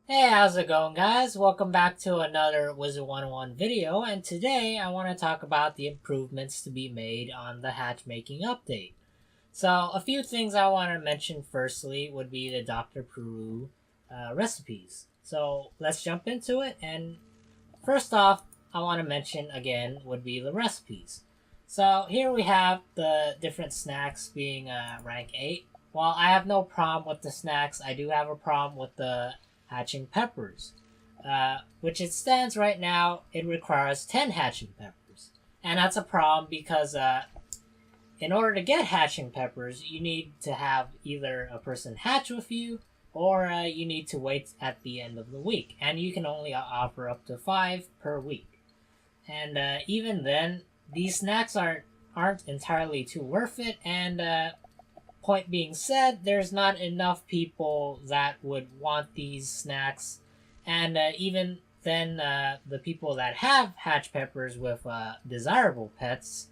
Hey, how's it going, guys? Welcome back to another Wizard101 video, and today I want to talk about the improvements to be made on the hatchmaking update. So, a few things I want to mention firstly would be the Dr. Peru recipes. So, let's jump into it, and first off, I want to mention again would be the recipes. So, here we have the different snacks being rank 8. While I have no problem with the snacks, I do have a problem with the hatching peppers, which it stands right now, it requires 10 hatching peppers. And that's a problem because in order to get hatching peppers, you need to have either a person hatch with you or you need to wait at the end of the week. And you can only offer up to 5 per week. And even then, these snacks aren't entirely too worth it. And point being said, there's not enough people that would want these snacks, and even then, the people that have hatch peppers with desirable pets,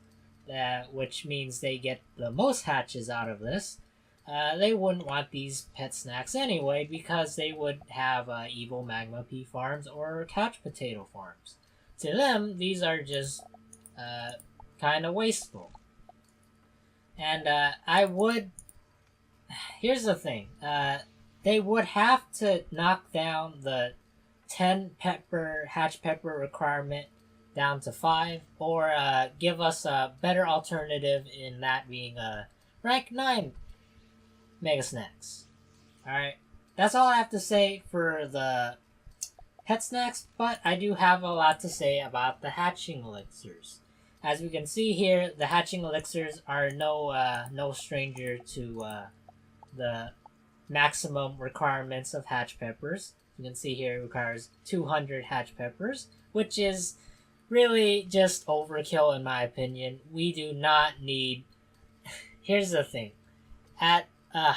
which means they get the most hatches out of this, they wouldn't want these pet snacks anyway because they would have evil magma pea farms or couch potato farms. To them, these are just kind of wasteful. And I would here's the thing. They would have to knock down the 10 hatch pepper requirement down to 5, or give us a better alternative in that being rank 9 Mega Snacks. Alright, that's all I have to say for the pet snacks, but I do have a lot to say about the hatching elixirs. As we can see here, the hatching elixirs are no stranger to the maximum requirements of hatch peppers. You can see here it requires 200 hatch peppers, which is really just overkill in my opinion. We do not need... Here's the thing. As a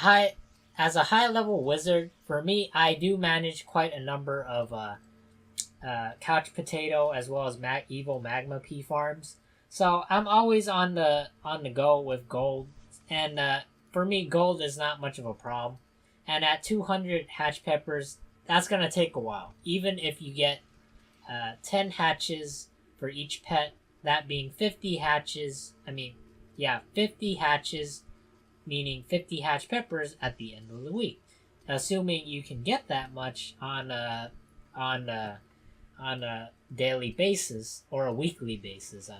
high level wizard, for me, I do manage quite a number of couch potato as well as evil magma pea farms. So I'm always on the go with gold, and for me, gold is not much of a problem. And at 200 hatch peppers, that's going to take a while. Even if you get 10 hatches for each pet, that being 50 hatches. 50 hatches, meaning 50 hatch peppers at the end of the week. Assuming you can get that much on a daily basis, or a weekly basis,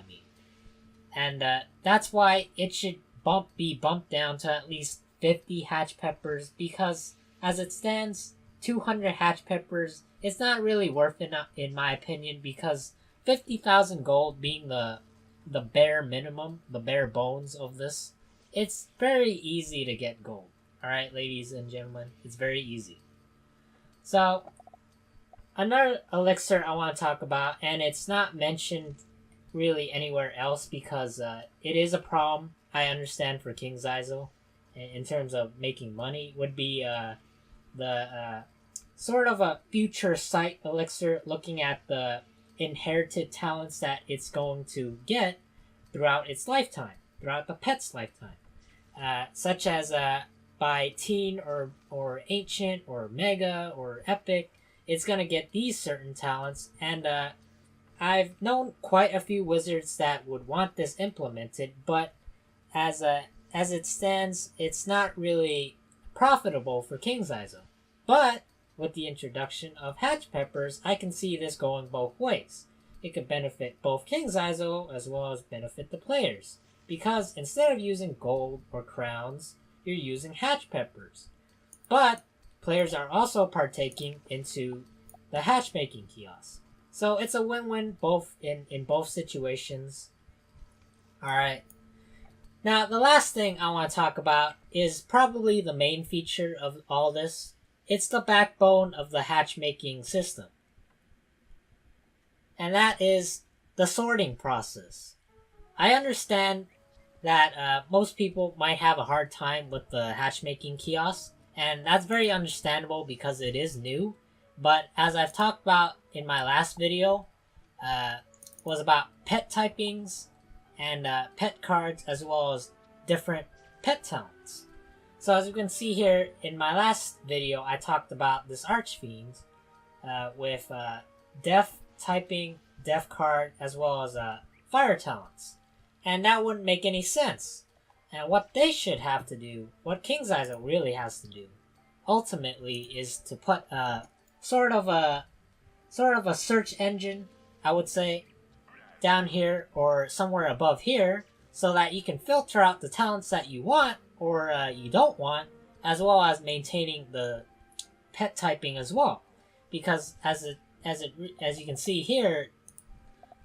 And that's why it should be bumped down to at least 50 hatch peppers, because as it stands, 200 hatch peppers, it's not really worth it in my opinion, because 50,000 gold being the bare minimum, the bare bones of this, it's very easy to get gold. Alright, ladies and gentlemen, it's very easy. So, another elixir I want to talk about, and it's not mentioned really anywhere else because it is a problem I understand for King Zaizo in terms of making money, would be the sort of a future sight elixir, looking at the inherited talents that it's going to get throughout its lifetime, throughout the pet's lifetime, such as by teen or ancient or mega or epic, it's going to get these certain talents. And I've known quite a few wizards that would want this implemented, but as it stands, it's not really profitable for King Zaizo. But with the introduction of hatch peppers, I can see this going both ways. It could benefit both King Zaizo as well as benefit the players, because instead of using gold or crowns, you're using hatch peppers. But players are also partaking into the hatchmaking kiosk. So it's a win-win both in both situations. Alright. Now, the last thing I want to talk about is probably the main feature of all this. It's the backbone of the hatchmaking system. And that is the sorting process. I understand that most people might have a hard time with the hatchmaking kiosk, and that's very understandable because it is new. But as I've talked about in my last video, was about pet typings and pet cards, as well as different pet talents. So as you can see here, in my last video, I talked about this Archfiend, with def typing, def card, as well as fire talents. And that wouldn't make any sense. And what they should have to do, what King's Isaac really has to do, ultimately, is to put sort of a search engine, I would say, down here or somewhere above here, so that you can filter out the talents that you want or you don't want, as well as maintaining the pet typing as well. Because as you can see here,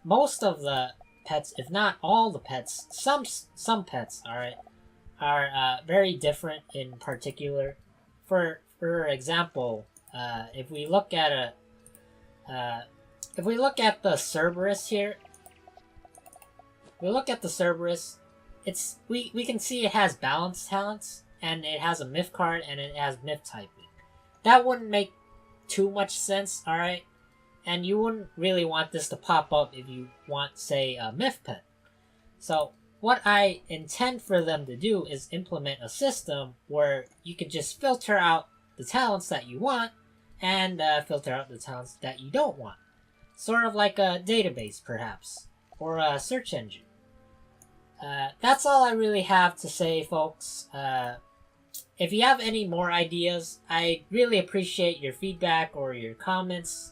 most of the pets, if not all the pets, some pets, are very different in particular. For example, if we look at the Cerberus here, we can see it has balance talents, and it has a myth card, and it has myth typing. That wouldn't make too much sense, alright? And you wouldn't really want this to pop up if you want, say, a myth pet. So what I intend for them to do is implement a system where you can just filter out the talents that you want and filter out the talents that you don't want. Sort of like a database, perhaps, or a search engine. That's all I really have to say, folks. If you have any more ideas, I really appreciate your feedback or your comments.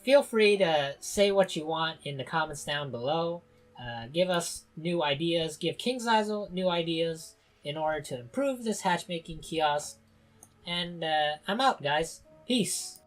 Feel free to say what you want in the comments down below. Give us new ideas. Give King's Isaac new ideas in order to improve this hatchmaking kiosk. And I'm out, guys. Peace.